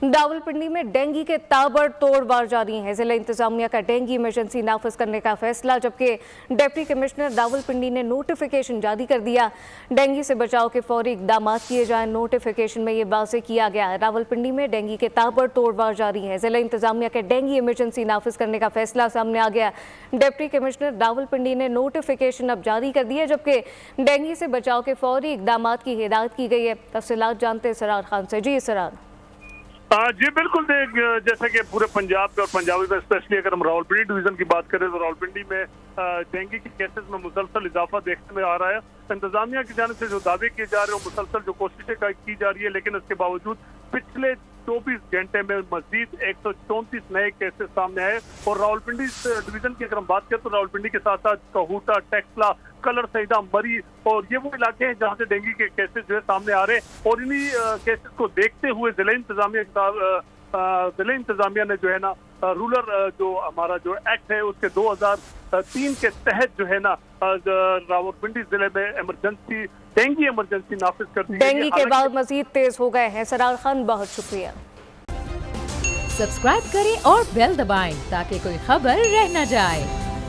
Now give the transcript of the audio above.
रावलपिंडी में डेंगू के ताबड़तोड़ वार जारी है। जिला इंतजामिया का डेंगू इमरजेंसी नाफिज करने का फैसला, जबकि डिप्टी कमिश्नर रावलपिंडी ने नोटिफिकेशन जारी कर दिया। डेंगू से बचाव के फौरी इकदाम किए जाए। नोटिफिकेशन में ये वाज़ेह किया गया है, रावलपिंडी में डेंगू के ताबड़तोड़ वार जारी है। जिला इंतजामिया के डेंगू इमरजेंसी नाफिज करने का फैसला सामने आ गया। डिप्टी कमिश्नर रावलपिंडी ने नोटिफिकेशन अब जारी कर दिया, जबकि डेंगू से बचाव के फौरी इकदाम की हिदायत की गई है। तफसीलात जानते सरार खान से। जी सरार। जी बिल्कुल, जैसे कि पूरे पंजाब में और पंजाबी में स्पेशली अगर हम रावलपिंडी डिवीजन की बात करें तो रावलपिंडी में डेंगू के केसेस में मुसलसल इजाफा देखने में आ रहा है। इंतजामिया की जानिब से जो दावे किए जा रहे हैं, मुसलसल जो कोशिशें की जा रही है, लेकिन इसके बावजूद पिछले 24 घंटे में मजीद 134 नए केसेस सामने आए। और रावलपिंडी डिवीजन की अगर हम बात करें तो रावलपिंडी के साथ साथ कहूटा, टेक्सला, कलर सईदा, मरी और ये वो इलाके हैं जहां से डेंगू के केसेस जो है सामने आ रहे हैं। और इन्हीं केसेस को देखते हुए जिला इंतजामिया ने जो है ना रूरल जो हमारा जो एक्ट है उसके 2003 के तहत जो है ना रावलपिंडी जिले में इमरजेंसी डेंगू इमरजेंसी नाफिज कर दी। डेंगू के बाद मजीद तेज हो गए हैं। सरार खान, बहुत शुक्रिया। सब्सक्राइब करें और बेल दबाएं ताकि कोई खबर रह न जाए।